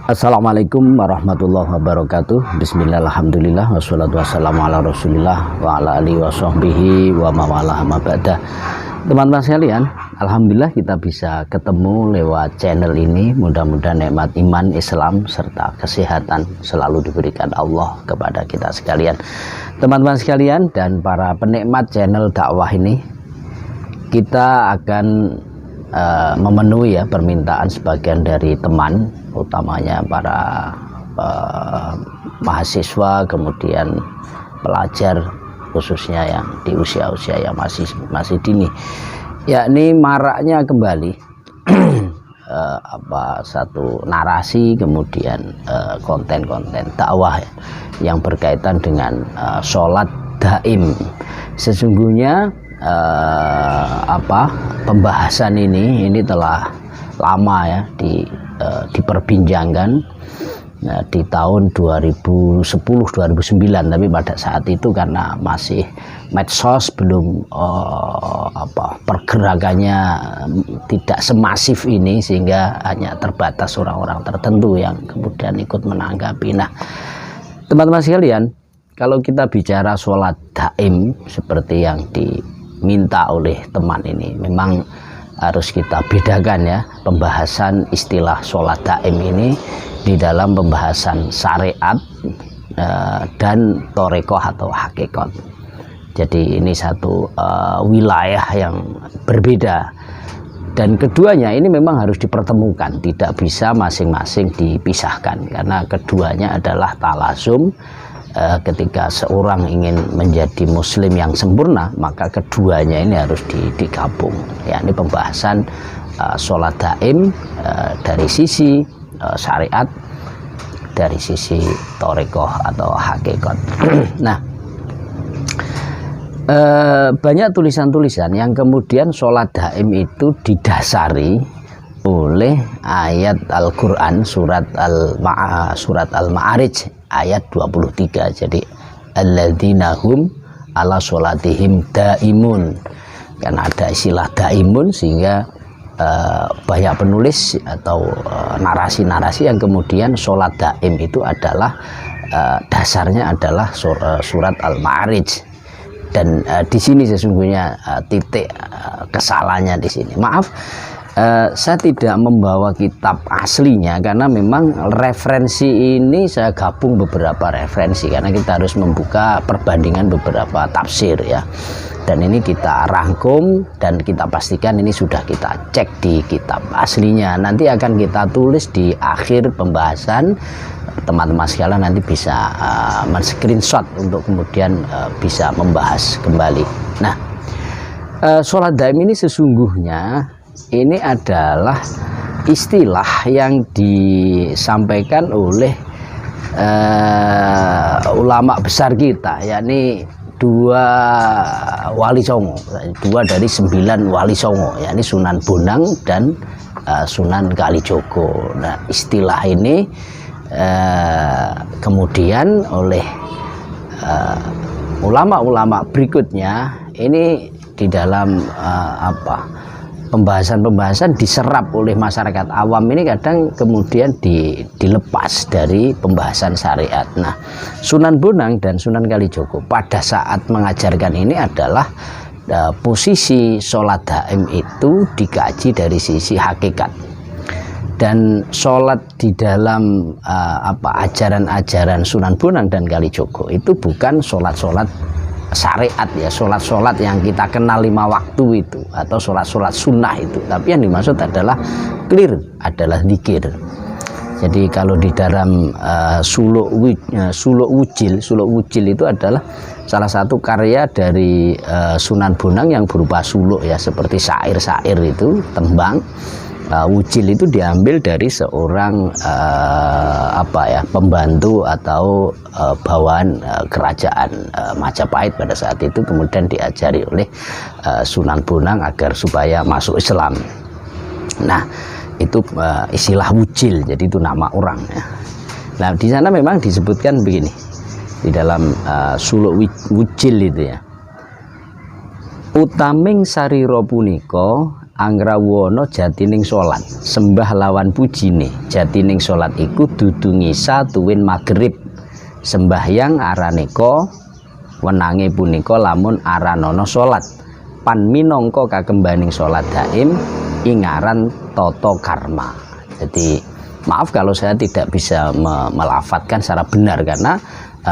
Assalamualaikum warahmatullahi wabarakatuh. Bismillah, alhamdulillah, wassalatu wassalamu ala rasulillah wa ala alihi wa sahbihi wa mawalah ma ba'da. Teman-teman sekalian, alhamdulillah kita bisa ketemu lewat channel ini. Mudah-mudahan nikmat iman, Islam serta kesehatan selalu diberikan Allah kepada kita sekalian. Teman-teman sekalian dan para penikmat channel dakwah ini, kita akan memenuhi ya permintaan sebagian dari teman, utamanya para mahasiswa, kemudian pelajar khususnya yang di usia-usia yang masih dini, yakni maraknya kembali satu narasi, kemudian konten-konten dakwah yang berkaitan dengan sholat daim. Sesungguhnya pembahasan ini telah lama ya diperbincangkan di tahun 2010-2009, tapi pada saat itu karena masih medsos, belum pergerakannya tidak semasif ini, sehingga hanya terbatas orang-orang tertentu yang kemudian ikut menanggapi. Nah, teman-teman sekalian, kalau kita bicara sholat daim seperti yang diminta oleh teman ini, memang harus kita bedakan ya pembahasan istilah sholat daim ini di dalam pembahasan syariat dan torekoh atau hakikat. Jadi ini satu wilayah yang berbeda, dan keduanya ini memang harus dipertemukan, tidak bisa masing-masing dipisahkan, karena keduanya adalah talazum. Ketika seorang ingin menjadi muslim yang sempurna, maka keduanya ini harus digabung, yakni pembahasan sholat daim dari sisi syariat, dari sisi torekoh atau hakikat. Nah, banyak tulisan-tulisan yang kemudian sholat daim itu didasari oleh ayat Al-Quran surat Al-Ma'arij ayat 23. Jadi alladzina hum ala sholatihim daimun, karena ada istilah daimun sehingga banyak penulis atau narasi-narasi yang kemudian sholat daim itu adalah dasarnya adalah surat Al-Ma'arij. Dan di sini sesungguhnya titik kesalahannya di sini. Maaf, saya tidak membawa kitab aslinya karena memang referensi ini saya gabung beberapa referensi, karena kita harus membuka perbandingan beberapa tafsir ya. Dan ini kita rangkum dan kita pastikan ini sudah kita cek di kitab aslinya. Nanti akan kita tulis di akhir pembahasan. Teman-teman sekalian nanti bisa men-screenshot untuk kemudian bisa membahas kembali. Nah, sholat daim ini sesungguhnya ini adalah istilah yang disampaikan oleh ulama besar kita, yakni dua wali songo, dua dari 9 wali songo, yakni Sunan Bonang dan Sunan Kalijogo. Nah, istilah ini kemudian oleh ulama-ulama berikutnya ini di dalam pembahasan-pembahasan diserap oleh masyarakat awam ini kadang kemudian dilepas dari pembahasan syariat. Nah, Sunan Bonang dan Sunan Kalijogo pada saat mengajarkan ini adalah posisi sholat daim itu dikaji dari sisi hakikat, dan sholat di dalam ajaran-ajaran Sunan Bonang dan Kalijogo itu bukan sholat-sholat syariat ya, sholat-sholat yang kita kenal 5 waktu itu atau sholat-sholat sunnah itu, tapi yang dimaksud adalah clear, adalah zikir. Jadi kalau di dalam suluk wujil itu adalah salah satu karya dari Sunan Bonang yang berupa suluk ya, seperti syair-syair itu, tembang. Wujil itu diambil dari seorang pembantu atau bawaan kerajaan Majapahit pada saat itu, kemudian diajari oleh Sunan Bonang agar supaya masuk Islam. Nah, itu istilah wujil, jadi itu nama orang ya. Nah, di sana memang disebutkan begini di dalam suluk wujil itu ya, utaming sarira punika Angrawono jatining salat, sembah lawan pujine. Jatining salat iku dudu ngisa tuwin magrib. Sembahyang araneka wenange punika lamun aranono salat. Pan minangka kakembaning salat daim ingaran tata karma. Jadi maaf kalau saya tidak bisa melafatkan secara benar karena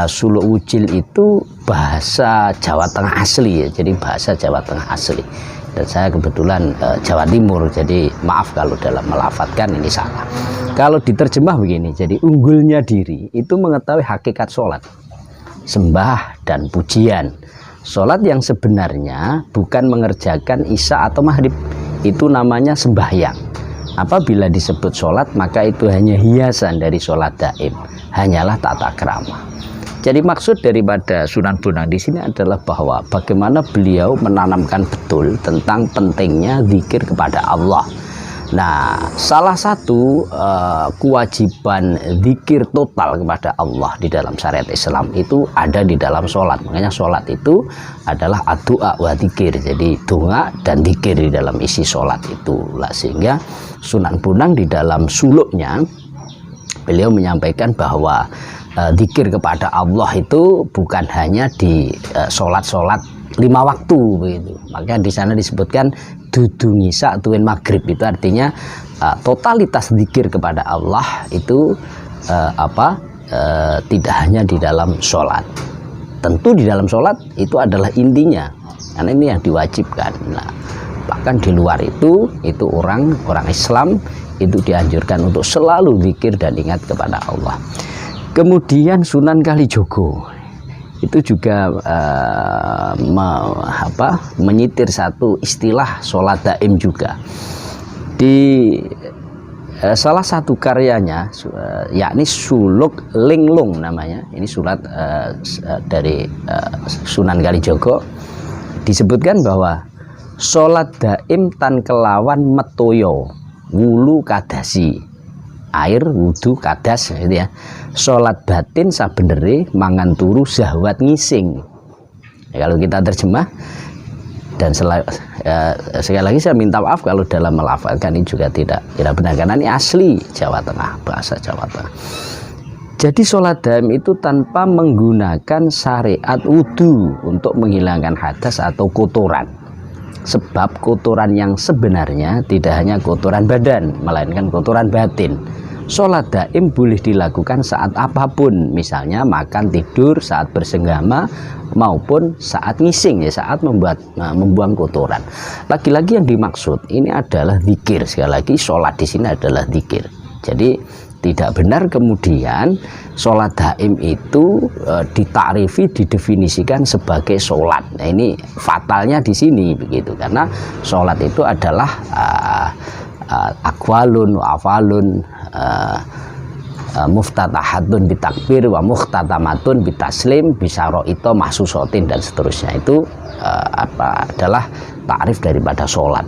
suluk wujil itu bahasa Jawa Tengah asli ya. Jadi bahasa Jawa Tengah asli. Dan saya kebetulan Jawa Timur, jadi maaf kalau dalam melafatkan ini salah. Kalau diterjemah begini, jadi unggulnya diri itu mengetahui hakikat sholat, sembah dan pujian. Sholat yang sebenarnya bukan mengerjakan isya atau maghrib, itu namanya sembahyang. Apabila disebut sholat, maka itu hanya hiasan dari sholat daim, hanyalah tata krama. Jadi maksud daripada Sunan Bonang di sini adalah bahwa bagaimana beliau menanamkan betul tentang pentingnya zikir kepada Allah. Nah, salah satu kewajiban zikir total kepada Allah di dalam syariat Islam itu ada di dalam sholat. Makanya sholat itu adalah doa wa zikir. Jadi doa dan zikir di dalam isi sholat itu. Sehingga Sunan Bonang di dalam suluknya beliau menyampaikan bahwa zikir kepada Allah itu bukan hanya di sholat-sholat 5 waktu begitu. Maka di sana disebutkan dudu ngisa tuwin maghrib, itu artinya totalitas zikir kepada Allah itu tidak hanya di dalam sholat. Tentu di dalam sholat itu adalah intinya, karena ini yang diwajibkan. Nah, bahkan di luar itu orang Islam itu dianjurkan untuk selalu zikir dan ingat kepada Allah. Kemudian Sunan Kalijogo itu juga menyitir satu istilah sholat daim juga di salah satu karyanya, yakni Suluk Linglung namanya. Ini surat dari Sunan Kalijogo, disebutkan bahwa sholat daim tan kelawan metoyo wulu kadasi, air wudhu kadas gitu ya. Sholat batin sabenere mangan turu zahwat ngising. Ya, kalau kita terjemah, dan sekali lagi saya minta maaf kalau dalam melafalkan ini juga tidak benar karena ini asli Jawa Tengah, bahasa Jawa Tengah. Jadi sholat daim itu tanpa menggunakan syariat wudhu untuk menghilangkan hadas atau kotoran. Sebab kotoran yang sebenarnya tidak hanya kotoran badan, melainkan kotoran batin. Sholat daim boleh dilakukan saat apapun, misalnya makan, tidur, saat bersenggama, maupun saat ngising, ya, saat membuang kotoran. Lagi-lagi yang dimaksud ini adalah zikir. Sekali lagi, sholat di sini adalah zikir. Jadi tidak benar kemudian sholat daim itu ditakrifi, didefinisikan sebagai sholat. Nah, ini fatalnya di sini begitu, karena sholat itu adalah aqwalun wa afalun, muftatahatun bitakbir wa muhtatamatun bitaslim bisyaraito mahsusotin, dan seterusnya. Itu adalah takrif daripada sholat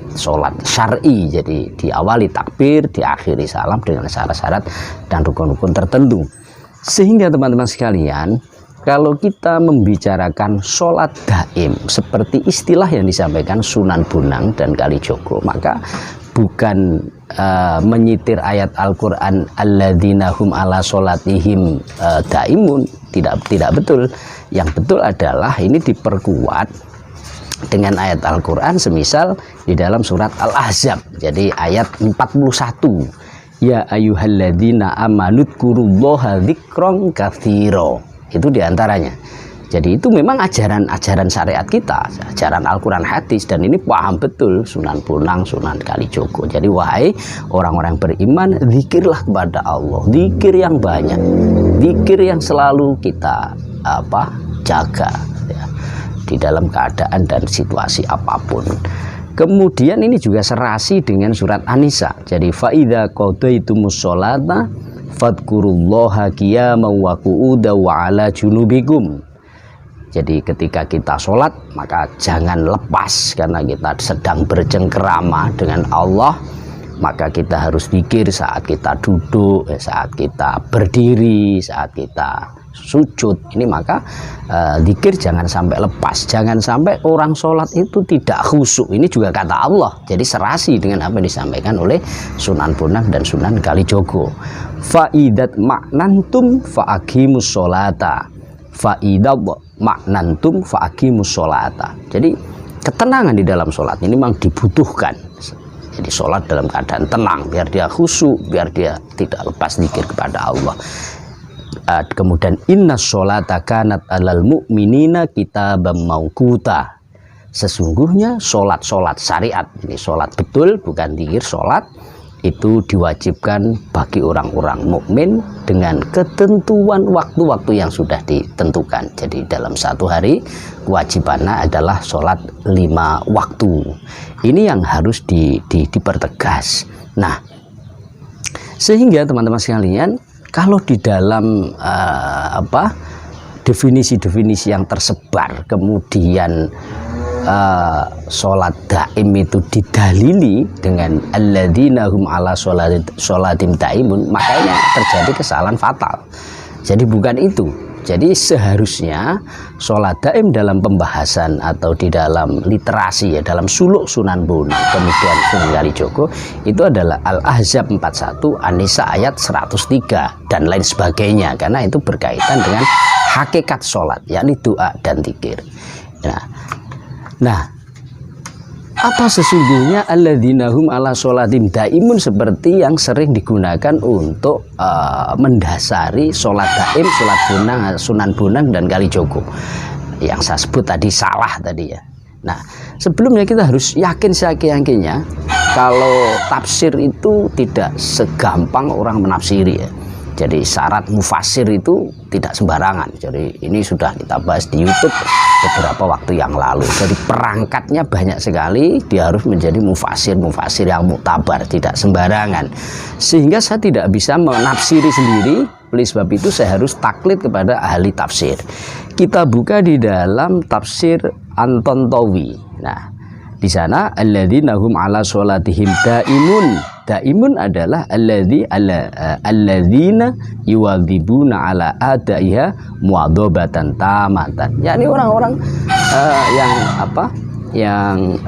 syar'i. Jadi diawali takbir, diakhiri salam dengan syarat-syarat dan rukun-rukun tertentu. Sehingga teman-teman sekalian, kalau kita membicarakan sholat daim seperti istilah yang disampaikan Sunan Bonang dan Kalijogo, maka bukan menyitir ayat Al-Quran alladzina hum ala sholatihim daimun, tidak betul. Yang betul adalah ini diperkuat dengan ayat Al-Quran, semisal di dalam surat Al-Ahzab, jadi ayat 41, ya ayyuhalladzina amanudkurullaha dzikron katsira, itu diantaranya. Jadi itu memang ajaran syariat kita, ajaran Al-Quran hadis, dan ini paham betul Sunan Bonang, Sunan Kalijogo. Jadi wahai orang-orang beriman, zikirlah kepada Allah, zikir yang banyak, zikir yang selalu kita jaga ya, di dalam keadaan dan situasi apapun. Kemudian ini juga serasi dengan surat An-Nisa. Jadi faidza qadaitumus sholata fadkurullaha qiyaman wa qu'udan wa ala junubikum. Jadi ketika kita sholat, maka jangan lepas, karena kita sedang bercengkerama dengan Allah. Maka kita harus zikir saat kita duduk, saat kita berdiri, saat kita sujud. Ini maka zikir jangan sampai lepas, jangan sampai orang sholat itu tidak khusyuk. Ini juga kata Allah, jadi serasi dengan apa yang disampaikan oleh Sunan Bonang dan Sunan Kalijogo. Faidat maknantum faaqimus sholata, faidat maknantum faaqimus sholata. Jadi ketenangan di dalam sholat ini memang dibutuhkan. Jadi sholat dalam keadaan tenang, biar dia khusyuk, biar dia tidak lepas zikir kepada Allah. Kemudian inna sholata kanat alal mu'minina kitabam mauquta. Sesungguhnya sholat syariat, ini sholat betul bukan zikir, sholat itu diwajibkan bagi orang-orang mukmin dengan ketentuan waktu-waktu yang sudah ditentukan. Jadi dalam satu hari kewajibannya adalah sholat 5 waktu. Ini yang harus dipertegas. Nah, sehingga teman-teman sekalian, kalau di dalam definisi-definisi yang tersebar, kemudian sholat daim itu didalili dengan alladzina hum ala sholatim daimun, makanya terjadi kesalahan fatal. Jadi bukan itu. Jadi seharusnya sholat daim dalam pembahasan atau di dalam literasi, ya, dalam suluk Sunan Bonang kemudian Sunan Kalijogo, itu adalah Al-Ahzab 41, An-Nisa ayat 103 dan lain sebagainya, karena itu berkaitan dengan hakikat sholat, yakni doa dan zikir. Nah, apa sesungguhnya alladzina hum ala sholatim daimun, seperti yang sering digunakan untuk mendasari sholat daim, sholat bonang, Sunan Bonang dan Kalijogo yang saya sebut tadi salah tadi, ya. Nah, sebelumnya kita harus yakin seyakin-yakinnya kalau tafsir itu tidak segampang orang menafsiri, ya. Jadi syarat mufasir itu tidak sembarangan. Jadi ini sudah kita bahas di YouTube beberapa waktu yang lalu. Jadi perangkatnya banyak sekali, dia harus menjadi mufasir yang muktabar, tidak sembarangan. Sehingga saya tidak bisa menafsiri sendiri, oleh sebab itu saya harus taklid kepada ahli tafsir. Kita buka di dalam tafsir An-Tantawi. Nah, di sana alladzina hum ala sholatihim daimun. Daimun adalah alladzina yuwadzibuna ala adaiha muadzabatan tamatan. Yakni orang-orang yang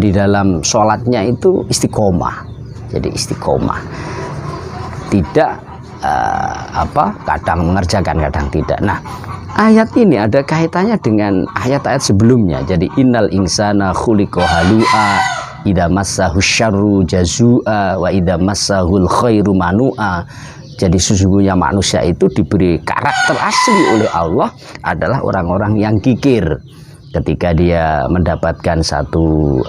di dalam sholatnya itu istiqomah. Jadi istiqomah. Tidak kadang mengerjakan, kadang tidak. Nah, ayat ini ada kaitannya dengan ayat-ayat sebelumnya. Jadi innal insana khuliqa halu'a idza massahu syarru jazua wa idza massahul khairu manua. Jadi sesungguhnya manusia itu diberi karakter asli oleh Allah adalah orang-orang yang kikir. Ketika dia mendapatkan satu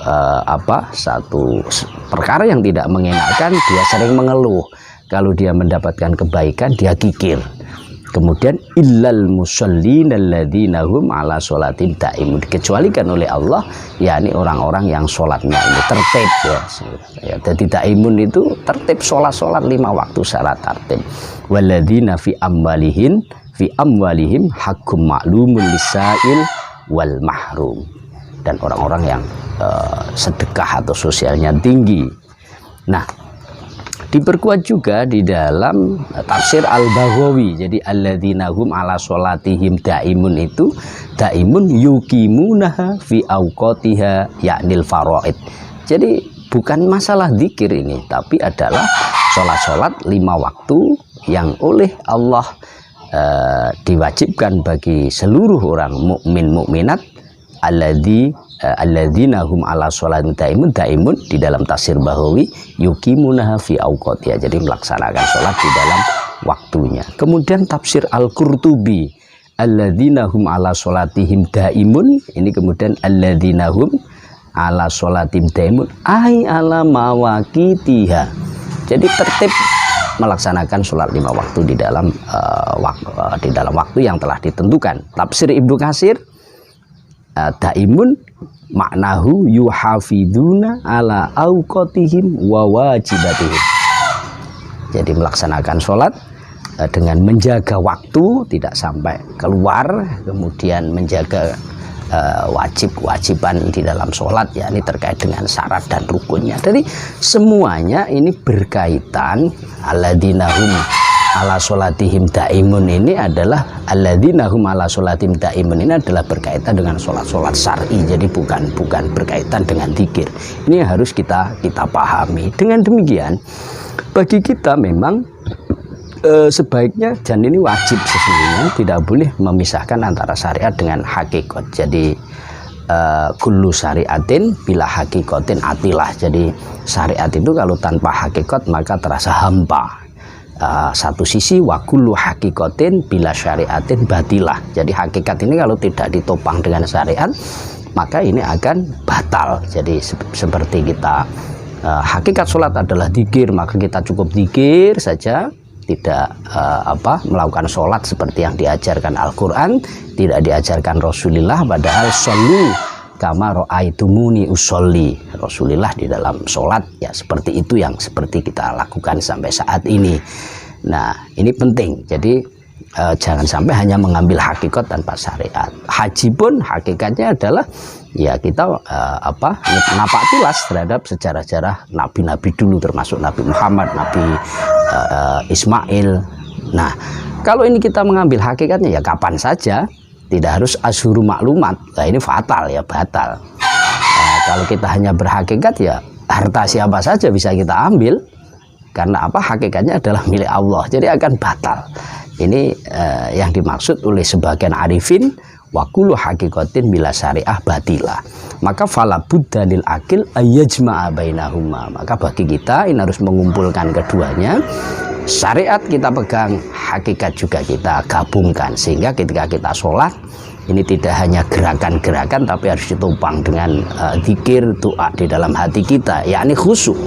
perkara yang tidak mengenakan, dia sering mengeluh. Kalau dia mendapatkan kebaikan, dia kikir. Kemudian illal musallin alladzina hum ala sholatin daimun, dikecualikan oleh Allah, yakni orang-orang yang sholatnya ini tertib, ya. Jadi daimun itu tertib, sholat 5 waktu secara tertib. Walladzina fi amwalihim haqqum ma'lumun lisail wal mahrum, dan orang-orang yang sedekah atau sosialnya tinggi. Nah, diperkuat juga di dalam tafsir Al-Baghawi. Jadi alladzina hum ala sholatihim daimun itu daimun yuqimunaha fi awqatiha yaknil faraid. Jadi bukan masalah zikir ini, tapi adalah sholat 5 waktu yang oleh Allah diwajibkan bagi seluruh orang mukmin mukminat. Alladzina hum ala sholatin daimun di dalam tafsir Baghawi yuqimunaha fi awqatiha, jadi melaksanakan sholat di dalam waktunya. Kemudian tafsir Al-Qurtubi alladzina hum ala sholatihim daimun, ini kemudian alladzina hum ala sholatim daimun ai ala mawaqitiha, jadi tertib melaksanakan sholat 5 waktu di dalam waktu yang telah ditentukan. Tafsir Ibnu Katsir daimun maknahu yuhafiduna ala awqatihim wa wajibatihim, jadi melaksanakan sholat dengan menjaga waktu, tidak sampai keluar, kemudian menjaga wajib-kewajiban di dalam sholat, yakni terkait dengan syarat dan rukunnya. Jadi semuanya ini berkaitan alladzina hum ala sholatihim daimun ini adalah alladzina hum ala sholatihim daimun ini adalah berkaitan dengan sholat syar'i, jadi bukan berkaitan dengan zikir. Ini harus kita pahami. Dengan demikian bagi kita memang sebaiknya, dan ini wajib sesungguhnya, tidak boleh memisahkan antara syariat dengan hakikat. Jadi kullu syariatin bila hakikatin atilah. Jadi syariat itu kalau tanpa hakikat maka terasa hampa. Satu sisi wa kullu hakikatin bila syariatin batilah. Jadi hakikat ini kalau tidak ditopang dengan syariat maka ini akan batal. Jadi seperti kita hakikat sholat adalah dzikir, maka kita cukup dzikir saja, tidak melakukan sholat seperti yang diajarkan Al-Quran, tidak diajarkan Rasulullah. Padahal sholli kama ra'aitumuni usolli, Rasulullah di dalam sholat ya seperti itu yang seperti kita lakukan sampai saat ini. Nah ini penting, jadi jangan sampai hanya mengambil hakikat tanpa syariat. Haji pun hakikatnya adalah ya kita napak tilas terhadap sejarah-sejarah nabi-nabi dulu, termasuk Nabi Muhammad, Nabi Ismail. Nah kalau ini kita mengambil hakikatnya ya kapan saja, tidak harus asyhuru maklumat. Nah ini fatal ya, batal. Kalau kita hanya berhakikat ya harta siapa saja bisa kita ambil, karena apa, hakikatnya adalah milik Allah, jadi akan batal. Ini yang dimaksud oleh sebagian arifin, wa kullu hakikatin bila syariah batilah. Maka fala budda lil akil ayyajma'a bainahuma. Maka bagi kita ini harus mengumpulkan keduanya. Syariat kita pegang, hakikat juga kita gabungkan, sehingga ketika kita sholat ini tidak hanya gerakan-gerakan tapi harus ditopang dengan zikir, doa di dalam hati kita, yakni khusyuk.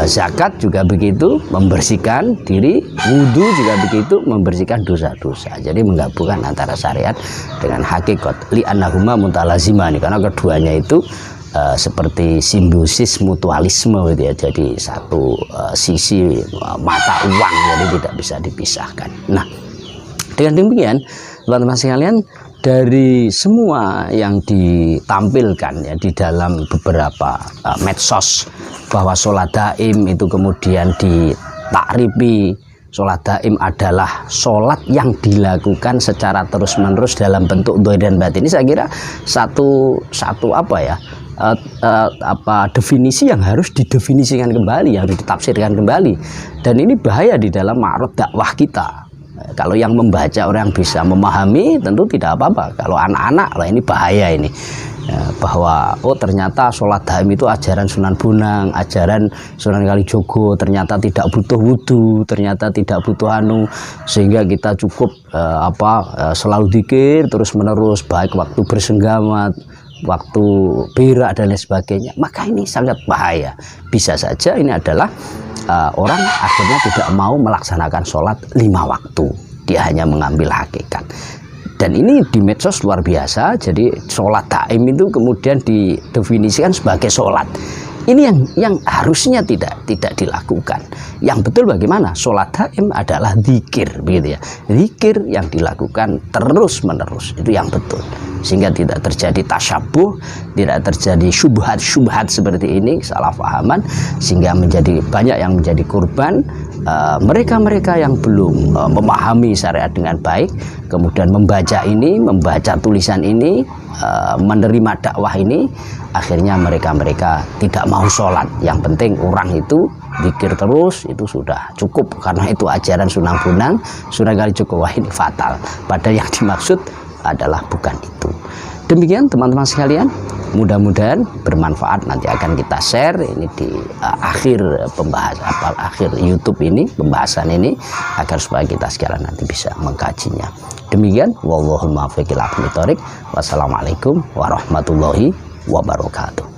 Zakat juga begitu, membersihkan diri. Wudhu juga begitu, membersihkan dosa-dosa. Jadi menggabungkan antara syariat dengan hakikat. Li'annahuma mutalazimani, karena keduanya itu seperti simbiosis mutualisme gitu ya. Jadi satu sisi mata uang, jadi tidak bisa dipisahkan. Nah dengan demikian teman-teman sekalian, dari semua yang ditampilkan ya di dalam beberapa medsos, bahwa sholat daim itu kemudian ditakribi, sholat daim adalah sholat yang dilakukan secara terus-menerus dalam bentuk dhahir dan batin. Ini saya kira satu definisi yang harus didefinisikan kembali, harus ditafsirkan kembali. Dan ini bahaya di dalam ma'rad dakwah kita. Kalau yang membaca orang bisa memahami tentu tidak apa-apa. Kalau anak-anak lah ini bahaya ini ya, bahwa oh ternyata sholat daim itu ajaran Sunan Bonang, ajaran Sunan Kalijogo, ternyata tidak butuh wudhu, ternyata tidak butuh sehingga kita cukup selalu dzikir terus menerus, baik waktu bersenggama, waktu berak dan lain sebagainya. Maka ini sangat bahaya. Bisa saja ini adalah orang akhirnya tidak mau melaksanakan sholat 5 waktu, dia hanya mengambil hakikat. Dan ini di medsos luar biasa. Jadi sholat daim itu kemudian didefinisikan sebagai sholat. Ini yang harusnya tidak dilakukan. Yang betul bagaimana? Sholat daim adalah zikir, begitu ya. Zikir yang dilakukan terus menerus, itu yang betul. Sehingga tidak terjadi tasyabuh, tidak terjadi syubhat seperti ini, salah fahaman, sehingga menjadi banyak yang menjadi korban. Mereka-mereka yang belum memahami syariat dengan baik, kemudian membaca tulisan ini, menerima dakwah ini, akhirnya mereka tidak mau sholat. Yang penting orang itu zikir terus, itu sudah cukup, karena itu ajaran Sunan Bonang, Sunan Kalijogo. Wah ini fatal, padahal yang dimaksud adalah bukan itu. Demikian teman-teman sekalian, mudah-mudahan bermanfaat. Nanti akan kita share ini di akhir akhir YouTube ini, pembahasan ini, agar supaya kita sekalian nanti bisa mengkajinya. Demikian, wallahul muwaffiq ila aqwamit thoriq. Wassalamualaikum warahmatullahi wabarakatuh.